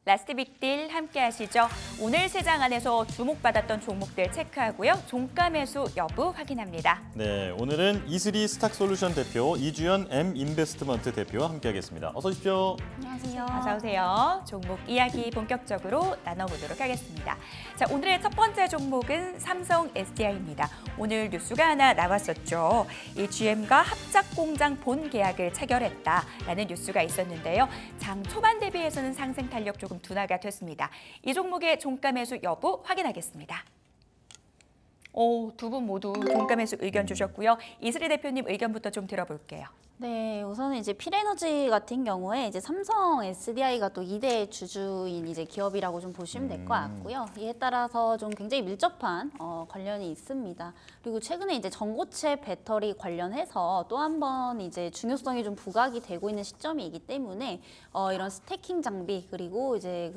라스트 빅딜 함께 하시죠. 오늘 시장 안에서 주목받았던 종목들 체크하고요. 종가 매수 여부 확인합니다. 네, 오늘은 이슬이 스탁솔루션 대표 이주연 M인베스트먼트 대표와 함께하겠습니다. 어서 오십시오. 안녕하세요. 어서 오세요. 종목 이야기 본격적으로 나눠보도록 하겠습니다. 자, 오늘의 첫 번째 종목은 삼성 SDI입니다. 오늘 뉴스가 하나 나왔었죠. 이 GM과 합작 공장 본 계약을 체결했다라는 뉴스가 있었는데요. 장 초반 대비해서는 상승 탄력 조금 둔화가 됐습니다. 이 종목의 종가 매수 여부 확인하겠습니다. 두 분 모두 종가 매수 의견 주셨고요. 이슬이 대표님 의견부터 좀 들어볼게요. 네, 우선은 이제 필에너지 같은 경우에 이제 삼성 SDI가 또 2대 주주인 이제 기업이라고 좀 보시면 될 것 같고요. 이에 따라서 좀 굉장히 밀접한 관련이 있습니다. 그리고 최근에 이제 전고체 배터리 관련해서 또 한 번 이제 중요성이 좀 부각이 되고 있는 시점이기 때문에 이런 스태킹 장비 그리고 이제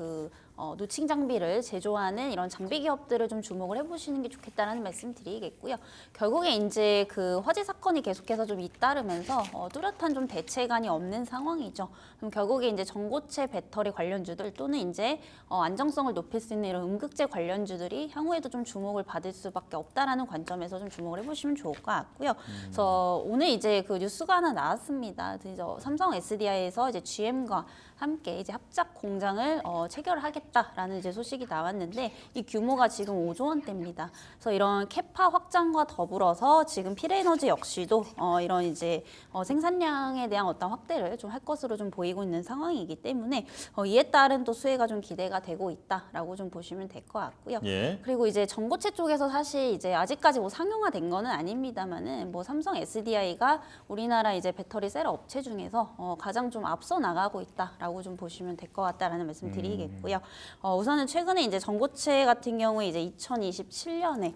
노칭 장비를 제조하는 이런 장비 기업들을 좀 주목을 해보시는 게 좋겠다라는 말씀 드리겠고요. 결국에 이제 그 화재 사건이 계속해서 좀 잇따르면서 뚜렷한 좀 대책안이 없는 상황이죠. 그럼 결국에 이제 전고체 배터리 관련주들 또는 이제 안정성을 높일 수 있는 이런 음극재 관련주들이 향후에도 좀 주목을 받을 수밖에 없다라는 관점에서 좀 주목을 해보시면 좋을 것 같고요. 그래서 오늘 이제 그 뉴스가 하나 나왔습니다. 삼성 SDI에서 이제 GM과 함께 이제 합작 공장을 체결하겠다라는 이제 소식이 나왔는데 이 규모가 지금 5조 원대입니다. 그래서 이런 캐파 확장과 더불어서 지금 필에너지 역시도 이런 이제 생산량에 대한 어떤 확대를 좀 할 것으로 좀 보이고 있는 상황이기 때문에 이에 따른 또 수혜가 좀 기대가 되고 있다라고 좀 보시면 될 것 같고요. 예. 그리고 이제 전고체 쪽에서 사실 이제 아직까지 뭐 상용화된 거는 아닙니다만은 뭐 삼성 SDI가 우리나라 이제 배터리 셀 업체 중에서 가장 좀 앞서 나가고 있다라고 좀 보시면 될 것 같다라는 말씀 드리겠고요. 우선은 최근에 이제 전고체 같은 경우에 이제 2027년에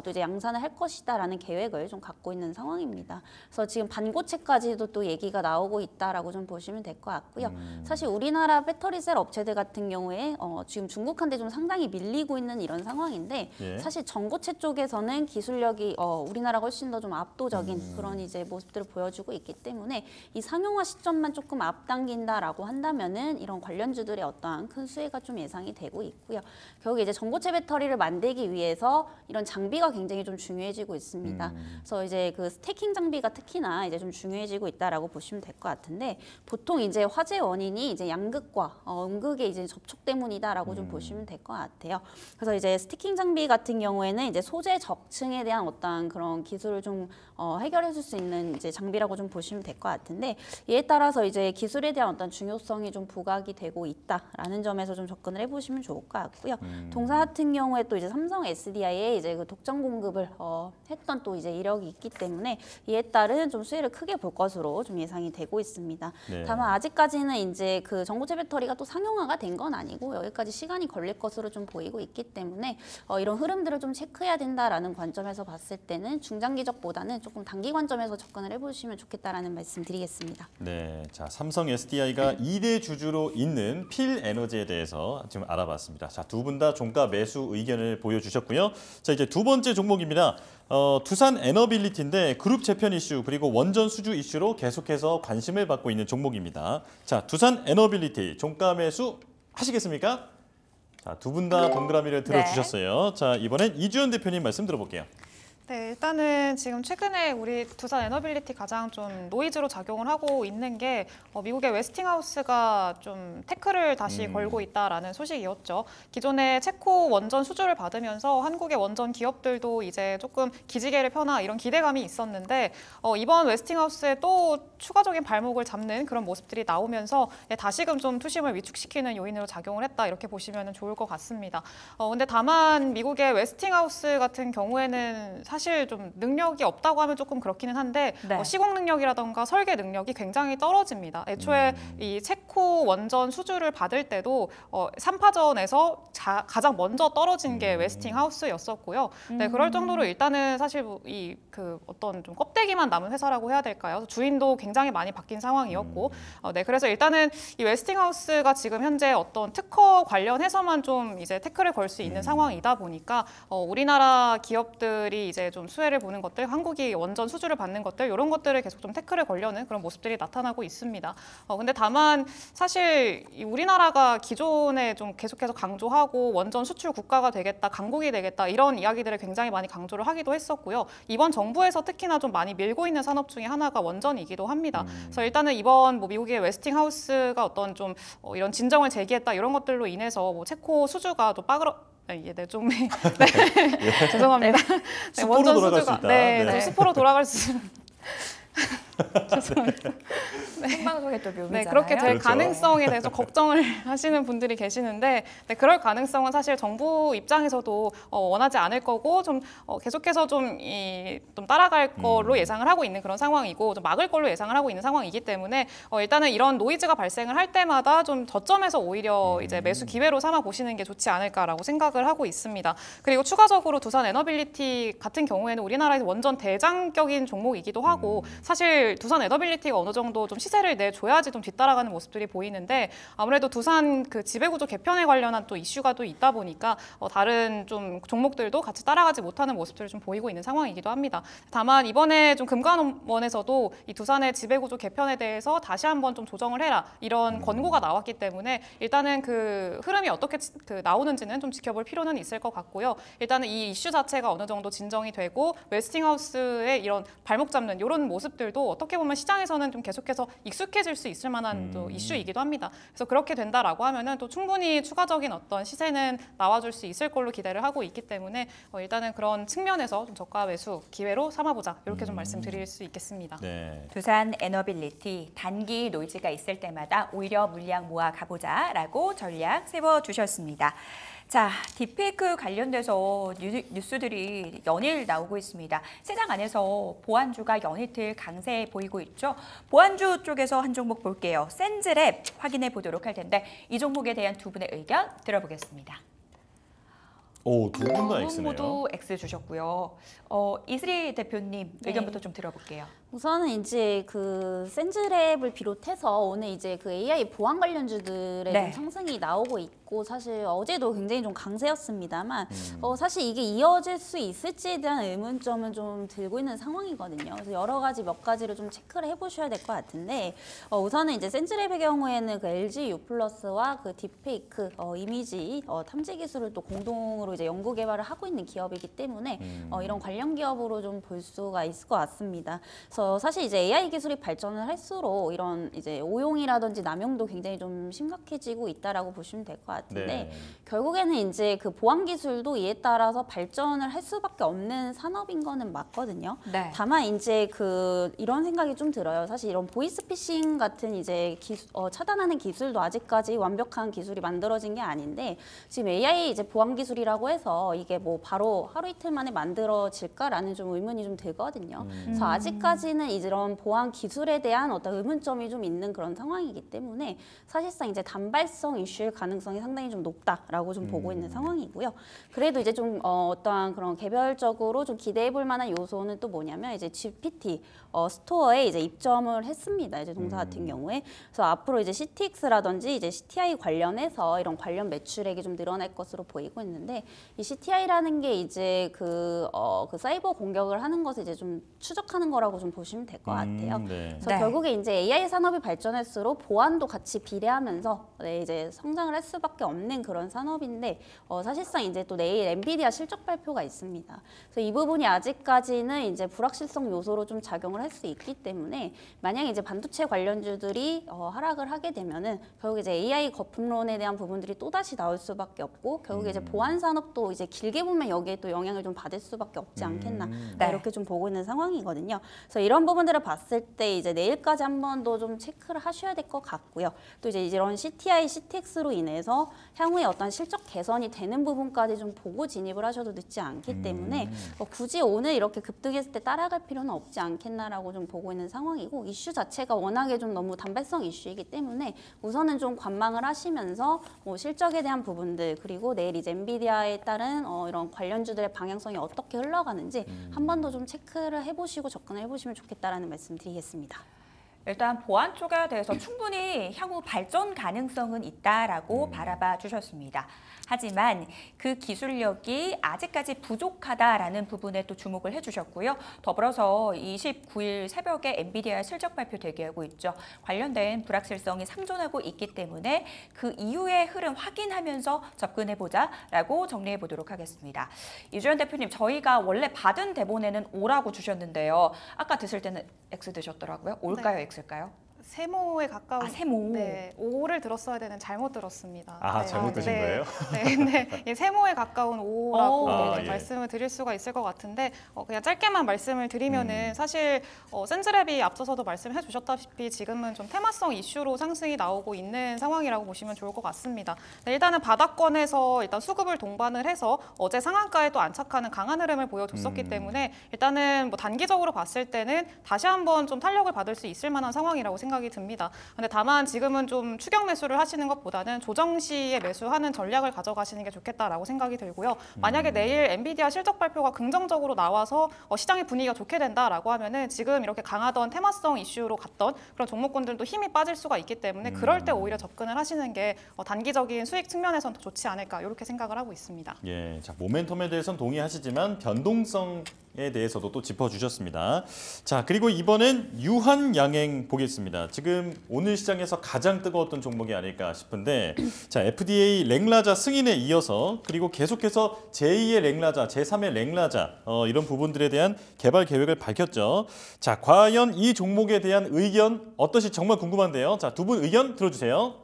또 이제 양산을 할 것이다라는 계획을 좀 갖고 있는 상황입니다. 그래서 지금 반고체까지도 또 얘기가 나오고 있다라고 좀 보시면 될 것 같고요. 사실 우리나라 배터리 셀 업체들 같은 경우에 지금 중국한테 좀 상당히 밀리고 있는 이런 상황인데 예. 사실 전고체 쪽에서는 기술력이 우리나라가 훨씬 더 좀 압도적인 그런 이제 모습들을 보여주고 있기 때문에 이 상용화 시점만 조금 앞당긴다라고 한다면은 이런 관련주들의 어떠한 큰 수혜가 좀 예상이 되고 있고요. 결국 이제 전고체 배터리를 만들기 위해서 이런 장비가 굉장히 좀 중요해지고 있습니다. 그래서 이제 그 스태킹 장비가 특히나 이제 좀 중요해지고 있다라고 보시면 될 것 같은데 보통 이제 화재 원인이 이제 양극과 음극의 이제 접촉 때문이다라고 좀 보시면 될 것 같아요. 그래서 이제 스태킹 장비 같은 경우에는 이제 소재 적층에 대한 어떤 그런 기술을 좀 해결해 줄 수 있는 이제 장비라고 좀 보시면 될 것 같은데 이에 따라서 이제 기술에 대한 어떤 중요성이 좀 부각이 되고 있다라는 점에서 좀 접근을 해보시면 좋을 것 같고요. 동사 같은 경우에 또 이제 삼성 SDI에 이제 그 독점 공급을 했던 또 이제 이력이 있기 때문에 이에 따른 좀 수혜를 크게 볼 것으로 좀 예상이 되고 있습니다. 네. 다만 아직까지는 이제 그 전고체 배터리가 또 상용화가 된 건 아니고 여기까지 시간이 걸릴 것으로 좀 보이고 있기 때문에 이런 흐름들을 좀 체크해야 된다라는 관점에서 봤을 때는 중장기적보다는 조금 단기 관점에서 접근을 해보시면 좋겠다라는 말씀 드리겠습니다. 네, 자 삼성 SDI가 2대 주주로 있는 필에너지에 대해서 지금 알아봤습니다. 자, 두 분 다 종가 매수 의견을 보여주셨고요. 자, 이제 두 번째 종목입니다. 두산 에너빌리티인데 그룹 재편 이슈 그리고 원전 수주 이슈로 계속해서 관심을 받고 있는 종목입니다. 자, 두산 에너빌리티 종가 매수 하시겠습니까? 자, 두 분 다 동그라미를 들어주셨어요. 자, 이번엔 이주연 대표님 말씀 들어볼게요. 네, 일단은 지금 최근에 우리 두산 에너빌리티 가장 좀 노이즈로 작용을 하고 있는 게 미국의 웨스팅하우스가 좀 태클을 다시 걸고 있다라는 소식이었죠. 기존에 체코 원전 수주를 받으면서 한국의 원전 기업들도 이제 조금 기지개를 펴나 이런 기대감이 있었는데 이번 웨스팅하우스에 또 추가적인 발목을 잡는 그런 모습들이 나오면서 다시금 좀 투심을 위축시키는 요인으로 작용을 했다 이렇게 보시면 좋을 것 같습니다. 근데 다만 미국의 웨스팅하우스 같은 경우에는 사실 좀 능력이 없다고 하면 조금 그렇기는 한데 시공 능력이라던가 설계 능력이 굉장히 떨어집니다. 애초에 이 체코 원전 수주를 받을 때도 3파전에서 가장 먼저 떨어진 게 웨스팅하우스였었고요. 네, 그럴 정도로 일단은 사실 어떤 좀 껍데기만 남은 회사라고 해야 될까요? 주인도 굉장히 많이 바뀐 상황이었고, 네, 그래서 일단은 이 웨스팅하우스가 지금 현재 어떤 특허 관련해서만 좀 이제 태클을 걸 수 있는 상황이다 보니까 우리나라 기업들이 이제 이제 좀 수혜를 보는 것들, 한국이 원전 수주를 받는 것들 이런 것들을 계속 좀 태클을 걸려는 그런 모습들이 나타나고 있습니다. 근데 다만 사실 이 우리나라가 기존에 좀 계속해서 강조하고 원전 수출 국가가 되겠다, 강국이 되겠다 이런 이야기들을 굉장히 많이 강조를 하기도 했었고요. 이번 정부에서 특히나 좀 많이 밀고 있는 산업 중에 하나가 원전이기도 합니다. 그래서 일단은 이번 뭐 미국의 웨스팅하우스가 어떤 좀 이런 진정을 제기했다 이런 것들로 인해서 뭐 체코 수주가 또 좀 네. 죄송합니다. 수포로 돌아갈 수 있다. 네, 네. 수포로 돌아갈 수 죄송합니다. 생방송의 또 묘미잖아요. 네, 그렇게 될 그렇죠. 가능성에 대해서 걱정을 하시는 분들이 계시는데 네, 그럴 가능성은 사실 정부 입장에서도 원하지 않을 거고 좀 계속해서 좀 따라갈 걸로 예상을 하고 있는 그런 상황이고 좀 막을 걸로 예상을 하고 있는 상황이기 때문에 일단은 이런 노이즈가 발생을 할 때마다 좀 저점에서 오히려 이제 매수 기회로 삼아 보시는 게 좋지 않을까라고 생각을 하고 있습니다. 그리고 추가적으로 두산 에너빌리티 같은 경우에는 우리나라에서 원전 대장격인 종목이기도 하고 사실 두산 에너빌리티가 어느 정도 좀 시세를 내줘야지 좀 뒤따라가는 모습들이 보이는데 아무래도 두산 그 지배구조 개편에 관련한 또 이슈가 또 있다 보니까 다른 좀 종목들도 같이 따라가지 못하는 모습들을 좀 보이고 있는 상황이기도 합니다. 다만 이번에 좀 금감원에서도 이 두산의 지배구조 개편에 대해서 다시 한번 좀 조정을 해라 이런 권고가 나왔기 때문에 일단은 그 흐름이 어떻게 나오는지는 좀 지켜볼 필요는 있을 것 같고요. 일단은 이 이슈 자체가 어느 정도 진정이 되고 웨스팅하우스의 이런 발목 잡는 이런 모습들도 어떻게 보면 시장에서는 좀 계속해서 익숙해질 수 있을 만한 또 이슈이기도 합니다. 그래서 그렇게 된다라고 하면은 또 충분히 추가적인 어떤 시세는 나와줄 수 있을 걸로 기대를 하고 있기 때문에 일단은 그런 측면에서 좀 저가 매수 기회로 삼아보자 이렇게 좀 말씀드릴 수 있겠습니다. 네. 두산 에너빌리티 단기 노이즈가 있을 때마다 오히려 물량 모아 가보자라고 전략 세워주셨습니다. 자, 딥페이크 관련돼서 뉴스들이 연일 나오고 있습니다. 시장 안에서 보안주가 연이틀 강세 보이고 있죠. 보안주 쪽에서 한 종목 볼게요. 센즈랩 확인해 보도록 할 텐데 이 종목에 대한 두 분의 의견 들어보겠습니다. 오, 두 분 다 두 분 X네요. 모두 X 주셨고요. 이슬이 대표님 의견부터 좀 들어볼게요. 우선은 이제 그 센즈랩을 비롯해서 오늘 이제 그 AI 보안 관련주들의 네. 좀 상승이 나오고 있고 사실 어제도 굉장히 좀 강세였습니다만 사실 이게 이어질 수 있을지에 대한 의문점은 좀 들고 있는 상황이거든요. 그래서 여러 가지 몇 가지를 좀 체크를 해보셔야 될 것 같은데 우선은 이제 센즈랩의 경우에는 그 LG U+와 그 딥페이크 이미지 탐지 기술을 또 공동으로 이제 연구 개발을 하고 있는 기업이기 때문에 이런 관련 기업으로 좀 볼 수가 있을 것 같습니다. 그래서 사실 이제 AI 기술이 발전을 할수록 이런 이제 오용이라든지 남용도 굉장히 좀 심각해지고 있다라고 보시면 될 것 같은데 네. 결국에는 이제 그 보안 기술도 이에 따라서 발전을 할 수밖에 없는 산업인 거는 맞거든요. 네. 다만 이제 그 이런 생각이 좀 들어요. 사실 이런 보이스피싱 같은 이제 차단하는 기술도 아직까지 완벽한 기술이 만들어진 게 아닌데 지금 AI 이제 보안 기술이라고 해서 이게 뭐 바로 하루 이틀 만에 만들어질까라는 좀 의문이 좀 들거든요. 그래서 아직까지는 이런 보안 기술에 대한 어떤 의문점이 좀 있는 그런 상황이기 때문에 사실상 이제 단발성 이슈일 가능성이 상당히 좀 높다라고 좀 보고 있는 상황이고요. 그래도 이제 좀 어떠한 그런 개별적으로 좀 기대해 볼 만한 요소는 또 뭐냐면 이제 GPT 스토어에 이제 입점을 했습니다. 이제 동사 같은 경우에. 그래서 앞으로 이제 CTX라든지 이제 CTI 관련해서 이런 관련 매출액이 좀 늘어날 것으로 보이고 있는데 이 CTI라는 게 이제 그 사이버 공격을 하는 것을 이제 좀 추적하는 거라고 좀 보시면 될 것 같아요. 네. 그래서 네. 결국에 이제 AI 산업이 발전할수록 보안도 같이 비례하면서 이제 성장을 할 수밖에 없는 그런 산업인데 사실상 이제 또 내일 엔비디아 실적 발표가 있습니다. 그래서 이 부분이 아직까지는 이제 불확실성 요소로 좀 작용을 할 수 있기 때문에 만약 이제 반도체 관련주들이 하락을 하게 되면은 결국 이제 AI 거품론에 대한 부분들이 또 다시 나올 수밖에 없고 결국에 이제 보안 산업도 이제 길게 보면 여기에 또 영향을 좀 받을 수밖에 없지 않겠나 네. 이렇게 좀 보고 있는 상황이거든요. 그래서 이런 부분들을 봤을 때 이제 내일까지 한 번 더 좀 체크를 하셔야 될 것 같고요. 또 이제 이런 CTI, CTX로 인해서 향후에 어떤 실적 개선이 되는 부분까지 좀 보고 진입을 하셔도 늦지 않기 때문에 굳이 오늘 이렇게 급등했을 때 따라갈 필요는 없지 않겠나라고 좀 보고 있는 상황이고 이슈 자체가 워낙에 좀 너무 단발성 이슈이기 때문에 우선은 좀 관망을 하시면서 뭐 실적에 대한 부분들 그리고 내일 이제 엔비디아에 따른 이런 관련주들의 방향성이 어떻게 흘러가는지 한 번 더 좀 체크를 해보시고 접근을 해보시면 좋겠다라는 말씀 드리겠습니다. 일단 보안 쪽에 대해서 충분히 향후 발전 가능성은 있다라고 바라봐 주셨습니다. 하지만 그 기술력이 아직까지 부족하다라는 부분에 또 주목을 해주셨고요. 더불어서 29일 새벽에 엔비디아 실적 발표 대기하고 있죠. 관련된 불확실성이 상존하고 있기 때문에 그 이후의 흐름 확인하면서 접근해보자라고 정리해 보도록 하겠습니다. 이주연 대표님, 저희가 원래 받은 대본에는 O라고 주셨는데요. 아까 드실 때는 X 드셨더라고요. O일까요, X일까요? 세모에 가까운 세모. 네, O를 들었어야 되는 잘못 들었습니다. 아, 잘못 드신 거예요? 네, 예, 세모에 가까운 O라고 예. 말씀을 드릴 수가 있을 것 같은데 그냥 짧게만 말씀을 드리면은 사실 센즈랩이 앞서서도 말씀해 주셨다시피 지금은 좀 테마성 이슈로 상승이 나오고 있는 상황이라고 보시면 좋을 것 같습니다. 네, 일단은 바닥권에서 일단 수급을 동반을 해서 어제 상한가에 또 안착하는 강한 흐름을 보여줬었기 때문에 일단은 뭐 단기적으로 봤을 때는 다시 한번 좀 탄력을 받을 수 있을 만한 상황이라고 생각이 듭니다. 근데 다만 지금은 좀 추격 매수를 하시는 것보다는 조정 시에 매수하는 전략을 가져가시는 게 좋겠다라고 생각이 들고요. 만약에 내일 엔비디아 실적 발표가 긍정적으로 나와서 시장의 분위기가 좋게 된다라고 하면은 지금 이렇게 강하던 테마성 이슈로 갔던 그런 종목군들도 힘이 빠질 수가 있기 때문에 그럴 때 오히려 접근을 하시는 게 단기적인 수익 측면에서는 더 좋지 않을까 이렇게 생각을 하고 있습니다. 예, 자, 모멘텀에 대해서는 동의하시지만 변동성에 대해서도 또 짚어주셨습니다. 자, 그리고 이번엔 유한양행 보겠습니다. 지금 오늘 시장에서 가장 뜨거웠던 종목이 아닐까 싶은데, 자, FDA 랭라자 승인에 이어서 그리고 계속해서 제2의 랭라자, 제3의 랭라자 이런 부분들에 대한 개발 계획을 밝혔죠. 자, 과연 이 종목에 대한 의견 어떠시 정말 궁금한데요. 자, 두 분 의견 들어주세요.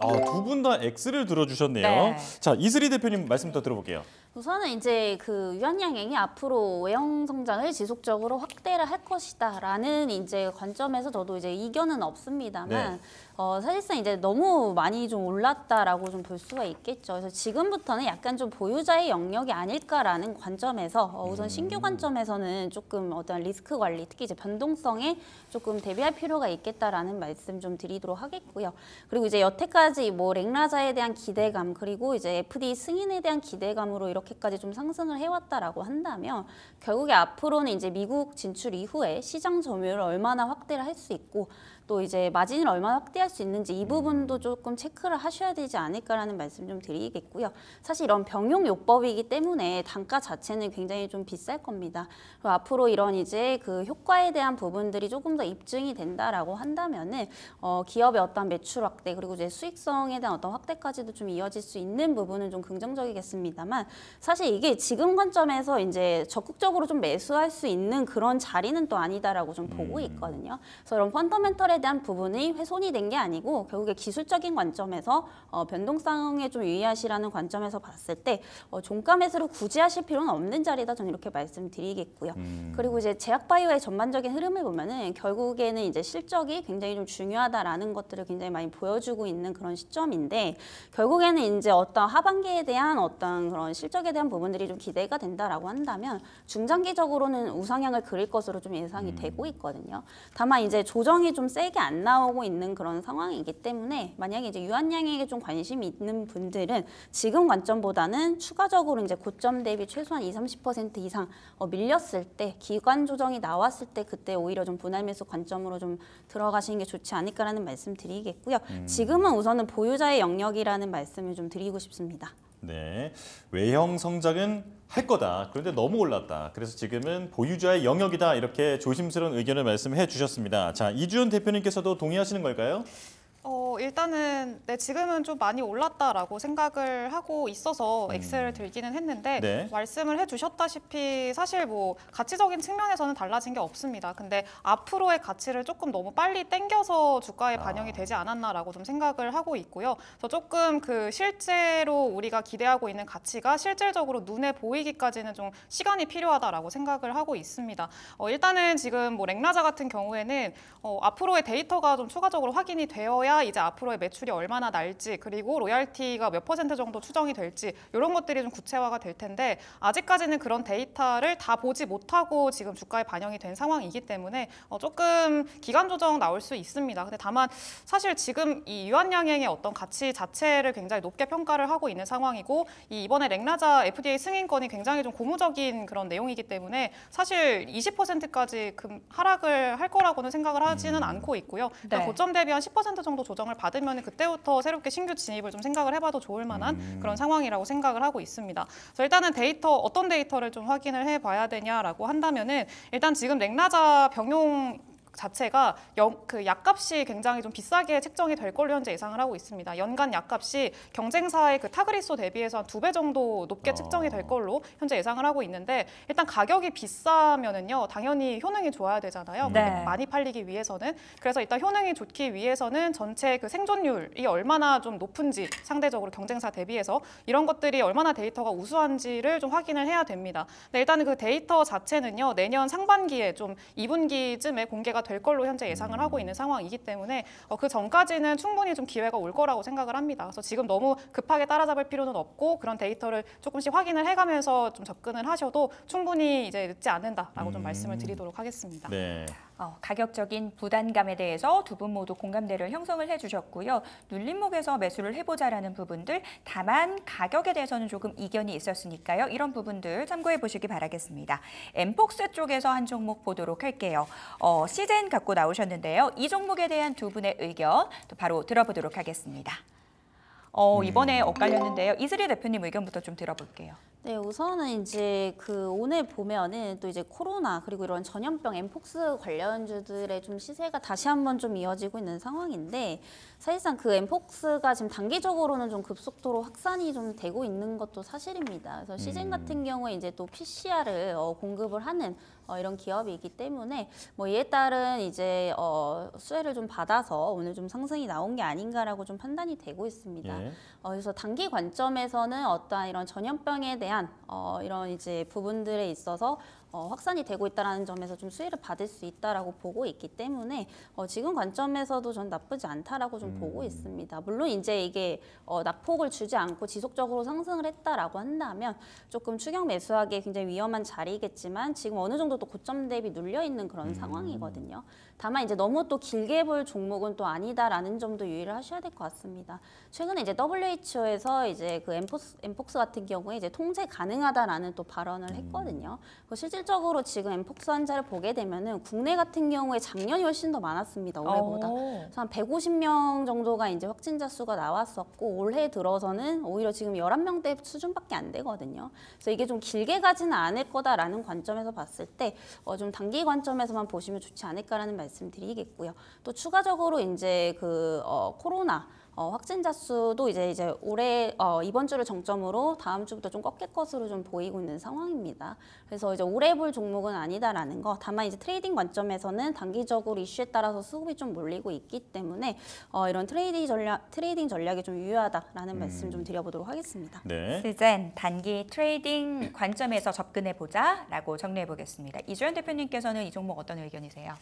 두 분 다 X를 들어주셨네요. 네. 자, 이슬이 대표님 말씀 더 들어볼게요. 우선은 이제 그 유한양행이 앞으로 외형 성장을 지속적으로 확대를 할 것이다라는 이제 관점에서 저도 이제 이견은 없습니다만 네. 사실상 이제 너무 많이 좀 올랐다라고 좀 볼 수가 있겠죠. 그래서 지금부터는 약간 좀 보유자의 영역이 아닐까라는 관점에서 우선 신규 관점에서는 조금 어떤 리스크 관리, 특히 이제 변동성에 조금 대비할 필요가 있겠다라는 말씀 좀 드리도록 하겠고요. 그리고 이제 여태까지 뭐 랭라자에 대한 기대감 그리고 이제 FDA 승인에 대한 기대감으로 이렇게까지 좀 상승을 해왔다라고 한다면 결국에 앞으로는 이제 미국 진출 이후에 시장 점유율을 얼마나 확대를 할 수 있고 또 이제 마진을 얼마나 확대할 수 있는지 이 부분도 조금 체크를 하셔야 되지 않을까라는 말씀 좀 드리겠고요. 사실 이런 병용요법이기 때문에 단가 자체는 굉장히 좀 비쌀 겁니다. 그리고 앞으로 이런 이제 그 효과에 대한 부분들이 조금 더 입증이 된다라고 한다면은 기업의 어떤 매출 확대 그리고 이제 수익성에 대한 어떤 확대까지도 좀 이어질 수 있는 부분은 좀 긍정적이겠습니다만 사실 이게 지금 관점에서 이제 적극적으로 좀 매수할 수 있는 그런 자리는 또 아니다라고 좀 보고 있거든요. 그래서 이런 펀더멘털에 대한 부분이 훼손이 된 게 아니고 결국에 기술적인 관점에서 변동성에 좀 유의하시라는 관점에서 봤을 때 종가 매수를 굳이 하실 필요는 없는 자리다 저는 이렇게 말씀드리겠고요. 그리고 이제 제약바이오의 전반적인 흐름을 보면은 결국에는 이제 실적이 굉장히 좀 중요하다라는 것들을 굉장히 많이 보여주고 있는 그런 시점인데 결국에는 이제 어떤 하반기에 대한 어떤 그런 실적에 대한 부분들이 좀 기대가 된다라고 한다면 중장기적으로는 우상향을 그릴 것으로 좀 예상이 되고 있거든요. 다만 이제 조정이 좀 세게 안 나오고 있는 그런 상황이기 때문에 만약에 이제 유한양행에 좀 관심이 있는 분들은 지금 관점보다는 추가적으로 이제 고점 대비 최소한 20-30% 이상 밀렸을 때 기관 조정이 나왔을 때 그때 오히려 좀 분할 매수 관점으로 좀 들어가시는 게 좋지 않을까라는 말씀 드리겠고요. 지금은 우선은 보유자의 영역이라는 말씀을 좀 드리고 싶습니다. 네, 외형 성장은 할 거다. 그런데 너무 올랐다. 그래서 지금은 보유자의 영역이다. 이렇게 조심스러운 의견을 말씀해 주셨습니다. 자, 이주연 대표님께서도 동의하시는 걸까요? 일단은 지금은 좀 많이 올랐다라고 생각을 하고 있어서 X를 들기는 했는데 네. 말씀을 해주셨다시피 사실 뭐 가치적인 측면에서는 달라진 게 없습니다. 근데 앞으로의 가치를 조금 너무 빨리 땡겨서 주가에 반영이 되지 않았나라고 좀 생각을 하고 있고요. 그래서 조금 그 실제로 우리가 기대하고 있는 가치가 실질적으로 눈에 보이기까지는 좀 시간이 필요하다라고 생각을 하고 있습니다. 일단은 지금 뭐 랭라자 같은 경우에는 앞으로의 데이터가 좀 추가적으로 확인이 되어야 이제 앞으로의 매출이 얼마나 날지 그리고 로열티가 몇 % 정도 추정이 될지 이런 것들이 좀 구체화가 될 텐데 아직까지는 그런 데이터를 다 보지 못하고 지금 주가에 반영이 된 상황이기 때문에 조금 기간 조정 나올 수 있습니다. 근데 다만 사실 지금 이 유한양행의 어떤 가치 자체를 굉장히 높게 평가를 하고 있는 상황이고 이번에 렉나자 FDA 승인권이 굉장히 좀 고무적인 그런 내용이기 때문에 사실 20%까지 하락을 할 거라고는 생각을 하지는 않고 있고요. 그러니까 네. 고점 대비 한 10% 정도 조정을 받으면 그때부터 새롭게 신규 진입을 좀 생각을 해봐도 좋을 만한 그런 상황이라고 생각을 하고 있습니다. 그래서 일단은 어떤 데이터를 좀 확인을 해봐야 되냐라고 한다면은 일단 지금 렉나자 병용 자체가 그 약값이 굉장히 좀 비싸게 책정이 될 걸로 현재 예상을 하고 있습니다. 연간 약값이 경쟁사의 그 타그리소 대비해서 한 2배 정도 높게 책정이 될 걸로 현재 예상을 하고 있는데 일단 가격이 비싸면은요 당연히 효능이 좋아야 되잖아요. 네. 많이 팔리기 위해서는 그래서 일단 효능이 좋기 위해서는 전체 그 생존율이 얼마나 좀 높은지 상대적으로 경쟁사 대비해서 이런 것들이 얼마나 데이터가 우수한지를 좀 확인을 해야 됩니다. 근데 일단 그 데이터 자체는요 내년 상반기에 좀 2분기쯤에 공개가 될 걸로 현재 예상을 하고 있는 상황이기 때문에 그 전까지는 충분히 좀 기회가 올 거라고 생각을 합니다. 그래서 지금 너무 급하게 따라잡을 필요는 없고 그런 데이터를 조금씩 확인을 해가면서 좀 접근을 하셔도 충분히 이제 늦지 않는다라고 좀 말씀을 드리도록 하겠습니다. 네. 가격적인 부담감에 대해서 두 분 모두 공감대를 형성을 해주셨고요. 눌림목에서 매수를 해보자라는 부분들, 다만 가격에 대해서는 조금 이견이 있었으니까요. 이런 부분들 참고해 보시기 바라겠습니다. 엠폭스 쪽에서 한 종목 보도록 할게요. 시젠 갖고 나오셨는데요. 이 종목에 대한 두 분의 의견 또 바로 들어보도록 하겠습니다. 이번에 엇갈렸는데요. 이슬희 대표님 의견부터 좀 들어볼게요. 네, 우선은 이제 오늘 보면은 또 이제 코로나 그리고 이런 전염병 엠폭스 관련주들의 좀 시세가 다시 한번 좀 이어지고 있는 상황인데 사실상 그 엠폭스가 지금 단기적으로는 좀 급속도로 확산이 좀 되고 있는 것도 사실입니다. 그래서 시젠 같은 경우에 이제 또 PCR을 공급을 하는 이런 기업이기 때문에 뭐 이에 따른 이제 수혜를 좀 받아서 오늘 좀 상승이 나온 게 아닌가라고 좀 판단이 되고 있습니다. 예. 그래서 단기 관점에서는 어떠한 이런 전염병에 대한 이런 이제 부분들에 있어서 확산이 되고 있다는 점에서 좀 수혜를 받을 수 있다라고 보고 있기 때문에 지금 관점에서도 전 나쁘지 않다라고 좀 보고 있습니다. 물론 이제 이게 낙폭을 주지 않고 지속적으로 상승을 했다라고 한다면 조금 추격 매수하기에 굉장히 위험한 자리겠지만 지금 어느 정도 또 고점 대비 눌려 있는 그런 상황이거든요. 다만 이제 너무 또 길게 볼 종목은 또 아니다라는 점도 유의를 하셔야 될 것 같습니다. 최근에 이제 WHO에서 이제 그 엠폭스 같은 경우에 이제 통제 가능하다라는 또 발언을 했거든요. 실질적으로 지금 엠폭스 환자를 보게 되면은 국내 같은 경우에 작년이 훨씬 더 많았습니다. 올해보다. 그래서 한 150명 정도가 이제 확진자 수가 나왔었고 올해 들어서는 오히려 지금 11명대 수준밖에 안 되거든요. 그래서 이게 좀 길게 가지는 않을 거다라는 관점에서 봤을 때 좀 단기 관점에서만 보시면 좋지 않을까라는 말씀드리겠고요. 또 추가적으로 이제 코로나 확진자 수도 이제 올해 이번 주를 정점으로 다음 주부터 좀 꺾일 것으로 좀 보이고 있는 상황입니다. 그래서 이제 오래 볼 종목은 아니다라는 거. 다만 이제 트레이딩 관점에서는 단기적으로 이슈에 따라서 수급이 좀 몰리고 있기 때문에 이런 트레이딩 전략이 좀 유효하다라는 말씀 좀 드려보도록 하겠습니다. 네. 시젠 단기 트레이딩 관점에서 접근해 보자라고 정리해 보겠습니다. 이주연 대표님께서는 이 종목 어떤 의견이세요?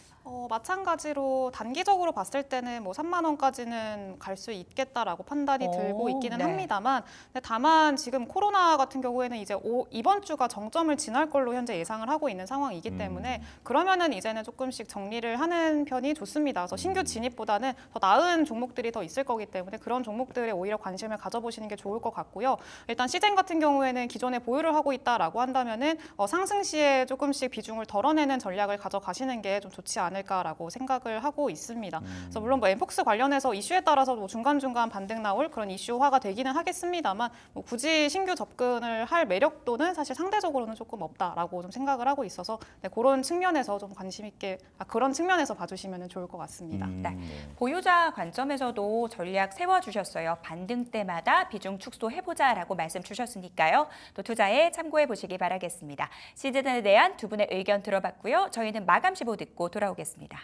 마찬가지로 단기적으로 봤을 때는 뭐 3만 원까지는 갈 수 있겠다라고 판단이 들고 있기는 네. 합니다만 근데 다만 지금 코로나 같은 경우에는 이제 이번 주가 정점을 지날 걸로 현재 예상을 하고 있는 상황이기 때문에 그러면은 이제는 조금씩 정리를 하는 편이 좋습니다. 그래서 신규 진입보다는 더 나은 종목들이 더 있을 거기 때문에 그런 종목들에 오히려 관심을 가져보시는 게 좋을 것 같고요. 일단 시젠 같은 경우에는 기존에 보유를 하고 있다라고 한다면은 상승 시에 조금씩 비중을 덜어내는 전략을 가져가시는 게 좀 좋지 않을까라고 생각을 하고 있습니다. 그래서 물론 뭐 엠폭스 관련해서 이슈에 따라서 뭐 중간중간 반등 나올 그런 이슈화가 되기는 하겠습니다만 뭐 굳이 신규 접근을 할 매력도는 사실 상대적으로는 조금 없다라고 좀 생각을 하고 있어서 그런 측면에서 좀 관심 있게 그런 측면에서 봐주시면 좋을 것 같습니다. 네. 보유자 관점에서도 전략 세워주셨어요. 반등 때마다 비중 축소해보자라고 말씀 주셨으니까요. 또 투자에 참고해 보시기 바라겠습니다. 시즌에 대한 두 분의 의견 들어봤고요. 저희는 마감 시보 듣고 돌아오겠습니다.